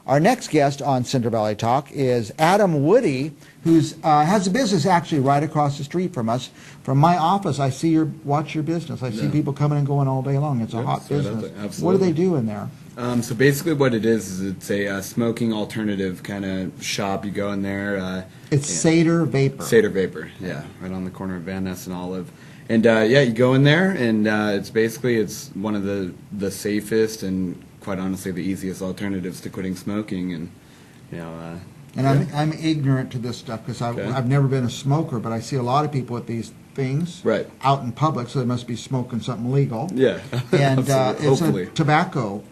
Our next guest on Center Valley Talk is Adam Wooddy, who's has a business actually right across the street from us. From my office, I see watch your business. I see people coming and going all day long. It's a hot business. What do they do in there? So basically what it is it's a smoking alternative kind of shop. You go in there. It's Satyr Vapor. Satyr Vapor, yeah, right on the corner of Van Ness and Olive. And yeah, you go in there, and it's one of the safest and quite honestly the easiest alternatives to quitting smoking. And I'm ignorant to this stuff because I've never been a smoker, but I see a lot of people with these things out in public, so they must be smoking something legal. Yeah, and it's a tobacco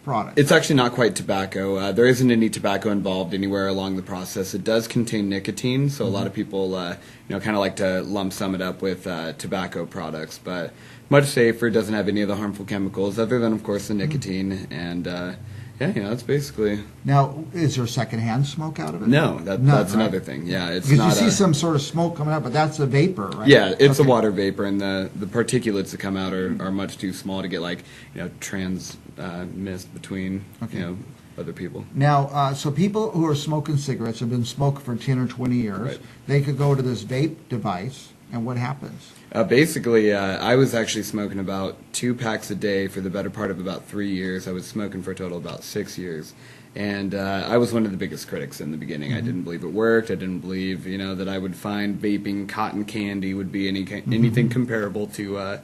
product. It's actually not quite tobacco. There isn't any tobacco involved anywhere along the process. It does contain nicotine, so a lot of people kind of like to lump sum it up with tobacco products, but much safer. Doesn't have any of the harmful chemicals other than, of course, the nicotine. And that's basically. Now, is there secondhand smoke out of it? No, that's another thing. Yeah, it's because not. You see some sort of smoke coming out, but that's a vapor, right? Yeah, it's a water vapor, and the particulates that come out are much too small to get mist between other people. Now, so people who are smoking cigarettes have been smoking for 10 or 20 years. Right. They could go to this vape device, and what happens? Basically, I was actually smoking about 2 packs a day for the better part of about 3 years. I was smoking for a total of about 6 years. And I was one of the biggest critics in the beginning. I didn't believe it worked. I didn't believe, that I would find vaping cotton candy would be anything comparable to,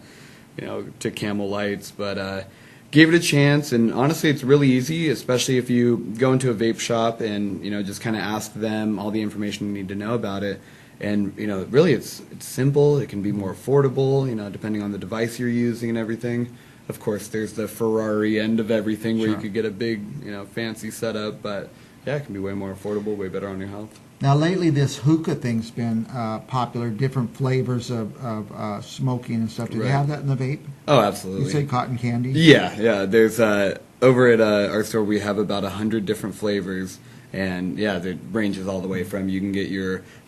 to Camel Lights. But gave it a chance, and honestly, it's really easy, especially if you go into a vape shop and, just kind of ask them all the information you need to know about it. And, really it's simple. It can be more affordable, depending on the device you're using and everything. Of course, there's the Ferrari end of everything where you could get a big, fancy setup. But, yeah, it can be way more affordable, way better on your health. Now, lately, this hookah thing's been popular, different flavors of smoking and stuff. Do they have that in the vape? Oh, absolutely. You say cotton candy? Yeah. There's over at our store, we have about 100 different flavors. And yeah, it ranges all the way from you can get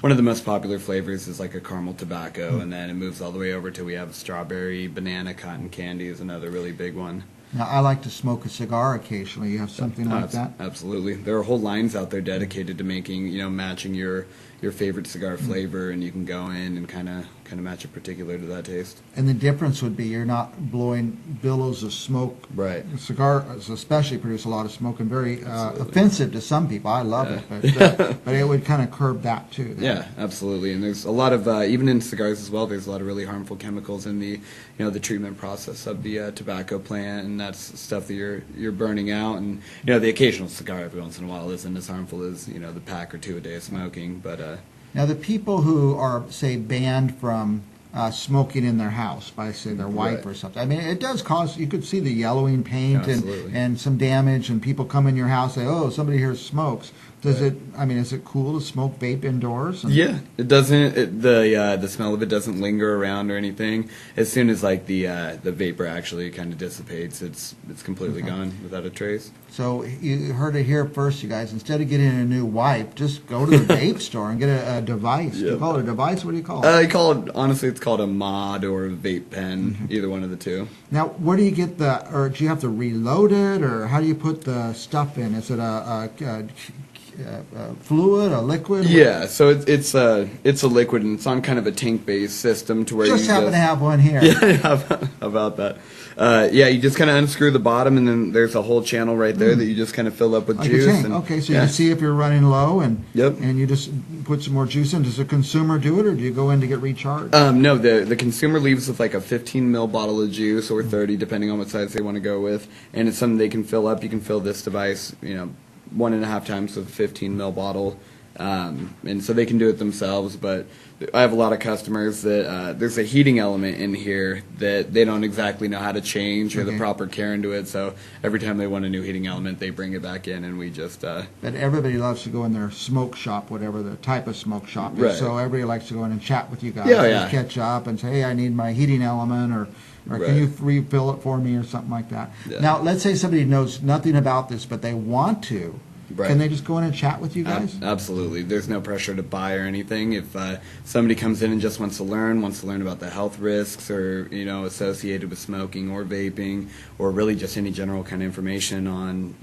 one of the most popular flavors is like a caramel tobacco, and then it moves all the way over to we have strawberry, banana, cotton candy is another really big one. Now, I like to smoke a cigar occasionally. You have something like that? Absolutely. There are whole lines out there dedicated to making, matching your favorite cigar flavor, and you can go in and kind of match it particular to that taste. And the difference would be you're not blowing billows of smoke. Right. Cigars especially produce a lot of smoke and very offensive to some people. I love it, but it would kind of curb that too. Yeah, absolutely. And there's a lot of even in cigars as well. There's a lot of really harmful chemicals in the the treatment process of the tobacco plant, and that's stuff that you're burning out. And the occasional cigar every once in a while isn't as harmful as the pack or 2 a day of smoking, but. Now, the people who are, say, banned from smoking in their house by, say, their wife or something, I mean, it does cause, you could see the yellowing paint and some damage, and people come in your house and say, oh, somebody here smokes. Is it cool to smoke vape indoors? Yeah, it doesn't. The smell of it doesn't linger around or anything. As soon as the vapor actually kind of dissipates, it's completely gone without a trace. So you heard it here first, you guys. Instead of getting a new wipe, just go to the vape store and get a device. Do you call it a device? What do you call it? Honestly, it's called a mod or a vape pen. Either one of the two. Now, where do you get or do you have to reload it, or how do you put the stuff in? Is it a fluid, a liquid? Yeah, so it's a liquid, and it's on kind of a tank-based system to where just you happen to have one here. Yeah, how about that? You just kind of unscrew the bottom, and then there's a whole channel right there that you just kind of fill up with like juice. Okay, so you can see if you're running low, and you just put some more juice in. Does the consumer do it, or do you go in to get recharged? No, the consumer leaves with like a 15 ml bottle of juice, or 30, depending on what size they want to go with, and it's something they can fill up. You can fill this device, 1.5 times with a 15 ml bottle, and so they can do it themselves. But I have a lot of customers that there's a heating element in here that they don't exactly know how to change or the proper care into it. So every time they want a new heating element, they bring it back in, and we just. But everybody loves to go in their smoke shop, whatever the type of smoke shop is. Right. So everybody likes to go in and chat with you guys, catch up, and say, hey, I need my heating element, or can you refill it for me, or something like that. Yeah. Now, let's say somebody knows nothing about this, but they want to. Right. Can they just go in and chat with you guys? Absolutely. There's no pressure to buy or anything. If somebody comes in and just wants to learn about the health risks or, associated with smoking or vaping, or really just any general kind of information on,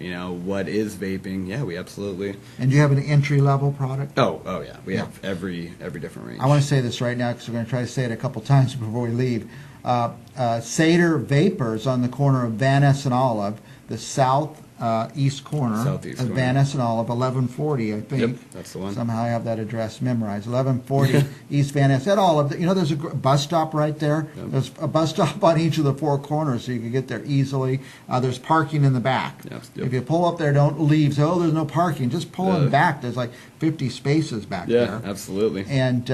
what is vaping, yeah, we absolutely. And do you have an entry-level product? Oh yeah. We have every different range. I want to say this right now because we're going to try to say it a couple times before we leave. Satyr Vapors on the corner of Van Ness and Olive, the southeast corner Southeast of corner. Van Ness and Olive, 1140, I think. Yep, that's the one. Somehow I have that address memorized. 1140 East Van Ness and Olive. There's a bus stop right there. Yep. There's a bus stop on each of the four corners, so you can get there easily. There's parking in the back. Yep. If you pull up there, don't leave. Say, there's no parking. Just pull in back. There's like 50 spaces back there. Yeah, absolutely. And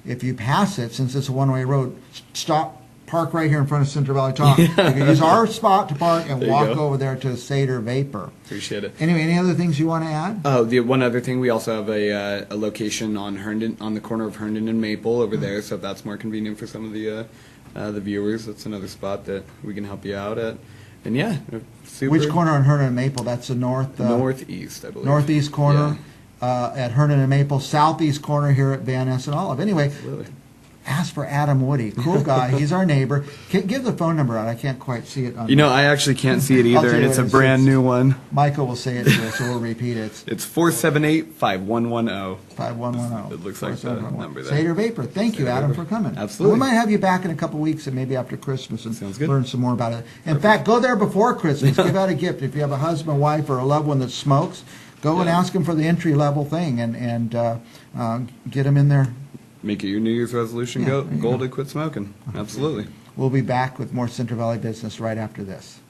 if you pass it, since it's a one-way road, stop, park right here in front of Central Valley Talk. You can use our spot to park and walk over there to Satyr Vapor. Appreciate it. Anyway, any other things you want to add? Oh, the one other thing, we also have a location on Herndon, on the corner of Herndon and Maple over there. So if that's more convenient for some of the viewers, that's another spot that we can help you out at. And yeah, super. Which corner on Herndon and Maple? That's the northeast, I believe. Northeast corner at Herndon and Maple. Southeast corner here at Van Ness and Olive. Anyway. Absolutely. Ask for Adam Wooddy. Cool guy. He's our neighbor. Give the phone number out. I can't quite see it. I actually can't see it either, and it's a brand new one. Michael will say it to us, so we'll repeat it. It's 478-5110. 5110. It looks like the number there. Satyr Vapor. Thank you, Adam, for coming. Absolutely. We might have you back in a couple weeks and maybe after Christmas and Sounds good. learn some more about it. In fact, go there before Christmas. Give out a gift. If you have a husband, wife, or a loved one that smokes, go and ask them for the entry-level thing and get them in there. Make it your New Year's resolution goal to quit smoking. Absolutely. We'll be back with more Central Valley business right after this.